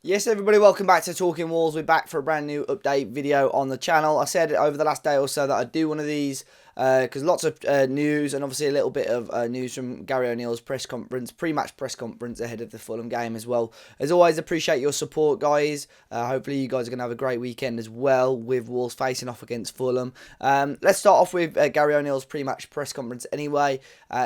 Yes, everybody, welcome back to Talking Wolves. We're back for a brand new update video on the channel. I said over the last day or so that I'd do one of these because lots of news and obviously a little bit of news from Gary O'Neill's press conference, pre-match press conference ahead of the Fulham game as well. As always, appreciate your support, guys. Hopefully you guys are going to have a great weekend as well with Wolves facing off against Fulham. Let's start off with Gary O'Neill's pre-match press conference anyway.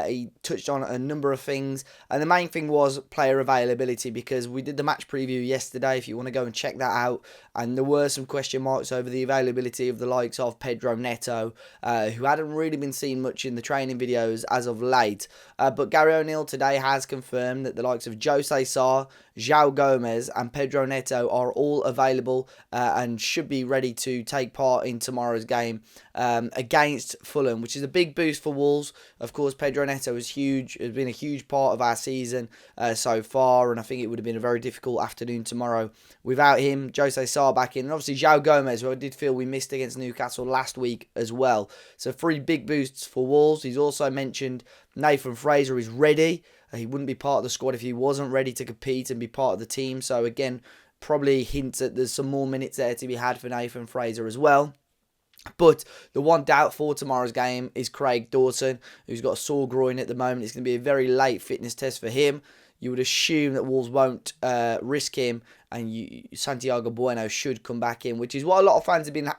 He touched on a number of things, and the main thing was player availability, because we did the match preview yesterday if you want to go and check that out, and there were some question marks over the availability of the likes of Pedro Neto, who hadn't really been seen much in the training videos as of late, but Gary O'Neill today has confirmed that the likes of Jose Sarr, João Gomez and Pedro Neto are all available and should be ready to take part in tomorrow's game against Fulham, which is a big boost for Wolves. Of course, Pedro Neto is huge, has been a huge part of our season so far, and I think it would have been a very difficult afternoon tomorrow without him. Jose Sarr back in, and obviously João Gomez, who I did feel we missed against Newcastle last week as well. So 3 big boosts for Wolves. He's also mentioned Nathan Fraser is ready. He wouldn't be part of the squad if he wasn't ready to compete and be part of the team. So again, probably hints that there's some more minutes there to be had for Nathan Fraser as well. But the one doubt for tomorrow's game is Craig Dawson, who's got a sore groin at the moment. It's going to be a very late fitness test for him. You would assume that Wolves won't risk him, and Santiago Bueno should come back in, which is what a lot of fans have been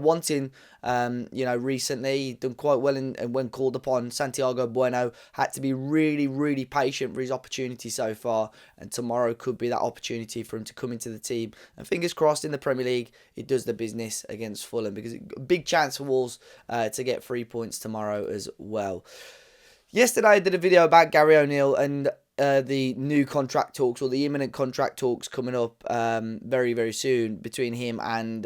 wanting. Recently he's done quite well, and when called upon, Santiago Bueno had to be really, really patient for his opportunity so far, and tomorrow could be that opportunity for him to come into the team. And fingers crossed in the Premier League, it does the business against Fulham, because a big chance for Wolves to get 3 points tomorrow as well. Yesterday I did a video about Gary O'Neill and the new contract talks, or the imminent contract talks coming up very, very soon between him and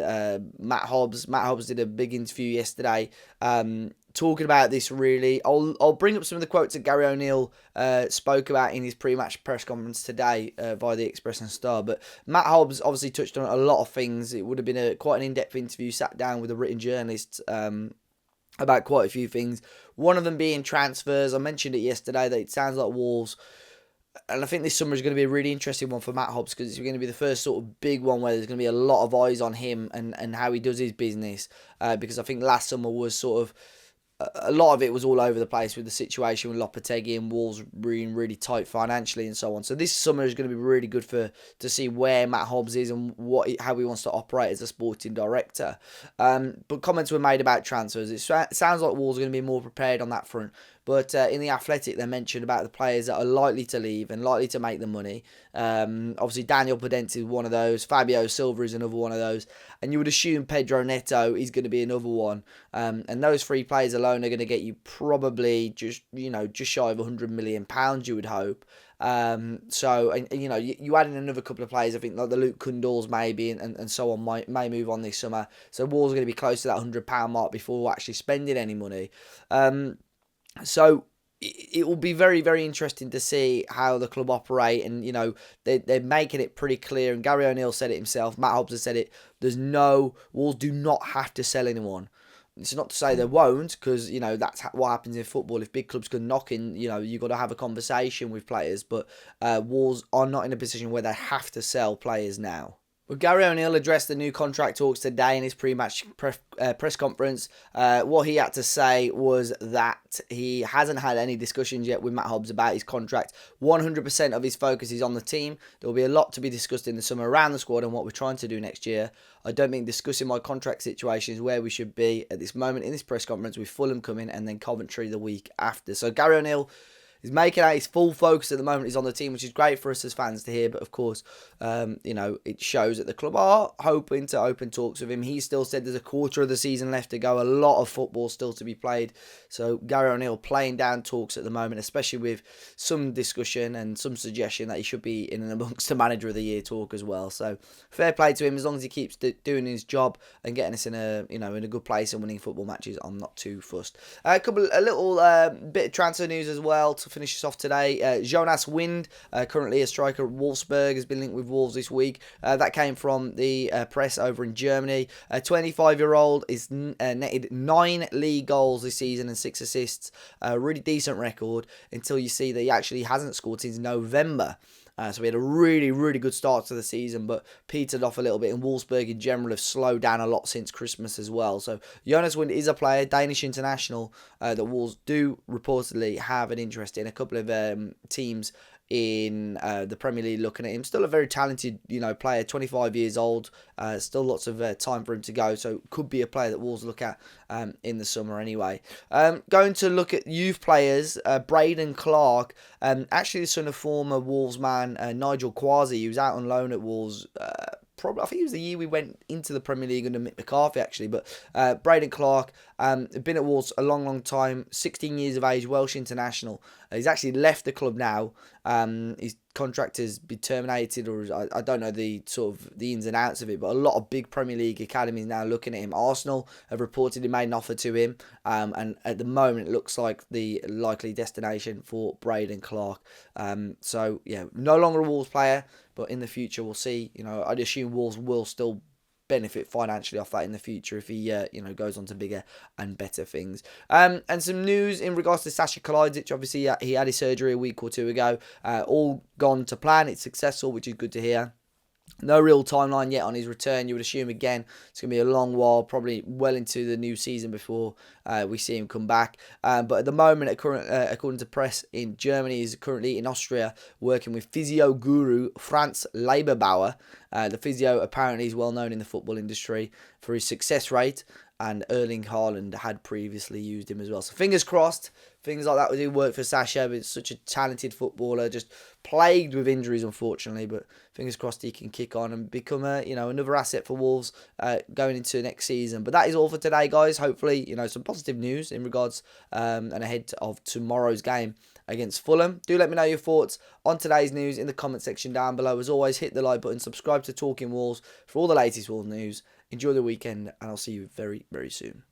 Matt Hobbs. Matt Hobbs did a big interview yesterday talking about this, really. I'll bring up some of the quotes that Gary O'Neill spoke about in his pre-match press conference today via the Express and Star. But Matt Hobbs obviously touched on a lot of things. It would have been quite an in-depth interview, sat down with a written journalist about quite a few things. One of them being transfers. I mentioned it yesterday that it sounds like Wolves, and I think this summer is going to be a really interesting one for Matt Hobbs, because it's going to be the first sort of big one where there's going to be a lot of eyes on him and how he does his business. Because I think last summer was sort of, a lot of it was all over the place with the situation with Lopetegui and Wolves being really tight financially and so on. So this summer is going to be really good to see where Matt Hobbs is and how he wants to operate as a sporting director. But comments were made about transfers. It sounds like Wolves are going to be more prepared on that front. But in The Athletic, they mentioned about the players that are likely to leave and likely to make the money. Obviously, Daniel Podence is one of those. Fabio Silva is another one of those. And you would assume Pedro Neto is going to be another one. And those 3 players alone are going to get you probably just shy of £100 million, you would hope. You add in another couple of players, I think, like the Luke Kundals maybe, and so on, may move on this summer. So Wolves are going to be close to that £100 mark before actually spending any money. So it will be very, very interesting to see how the club operate, and they're making it pretty clear, and Gary O'Neill said it himself, Matt Hobbs has said it, Wolves do not have to sell anyone. It's not to say they won't, because that's what happens in football. If big clubs can knock in, you've got to have a conversation with players, but Wolves are not in a position where they have to sell players now. Well, Gary O'Neill addressed the new contract talks today in his pre-match press conference. What he had to say was that he hasn't had any discussions yet with Matt Hobbs about his contract. 100% of his focus is on the team. There will be a lot to be discussed in the summer around the squad and what we're trying to do next year. I don't think discussing my contract situation is where we should be at this moment in this press conference, with Fulham coming and then Coventry the week after. So Gary O'Neill is making out his full focus at the moment is on the team, which is great for us as fans to hear. But of course, it shows that the club are hoping to open talks with him. He still said there's a quarter of the season left to go. A lot of football still to be played. So Gary O'Neill playing down talks at the moment, especially with some discussion and some suggestion that he should be in and amongst the Manager of the Year talk as well. So fair play to him, as long as he keeps doing his job and getting us in a good place and winning football matches. I'm not too fussed. A little bit of transfer news as well to finish us off today. Jonas Wind, currently a striker at Wolfsburg, has been linked with Wolves this week. That came from the press over in Germany. A 25-year-old is netted 9 league goals this season and 6 assists. A really decent record until you see that he actually hasn't scored since November. So we had a really, really good start to the season, but petered off a little bit. And Wolfsburg in general have slowed down a lot since Christmas as well. So Jonas Wind is a player, Danish international, that Wolves do reportedly have an interest in. A couple of teams in the Premier League looking at him. Still a very talented, player, 25 years old. Still lots of time for him to go. So could be a player that Wolves look at in the summer anyway. Going to look at youth players, Braden Clark, actually the son of former Wolves man Nigel Quasi, who was out on loan at Wolves. Probably, I think it was the year we went into the Premier League under Mick McCarthy, actually. But Braden Clark, been at Wolves a long, long time. 16 years of age, Welsh international. He's actually left the club now. His contract has been terminated, or I don't know the ins and outs of it. But a lot of big Premier League academies now looking at him. Arsenal have reportedly made an offer to him, and at the moment it looks like the likely destination for Braden Clark. So yeah, no longer a Wolves player. But in the future, we'll see. I'd assume Wolves will still benefit financially off that in the future if he, goes on to bigger and better things. And some news in regards to Sasha Kalajdzic. Obviously, he had his surgery a week or two ago. All gone to plan. It's successful, which is good to hear. No real timeline yet on his return. You would assume, again, it's going to be a long while, probably well into the new season before we see him come back. But at the moment, according to press in Germany, he's currently in Austria working with physio guru Franz Leiberbauer. The physio apparently is well known in the football industry for his success rate, and Erling Haaland had previously used him as well. So fingers crossed, things like that would do work for Sasha. But it's such a talented footballer, just plagued with injuries, unfortunately. But fingers crossed he can kick on and become another asset for Wolves going into next season. But that is all for today, guys. Hopefully, some positive news in regards and ahead of tomorrow's game against Fulham. Do let me know your thoughts on today's news in the comment section down below. As always, hit the like button, subscribe to Talking Wolves for all the latest Wolves news. Enjoy the weekend, and I'll see you very, very soon.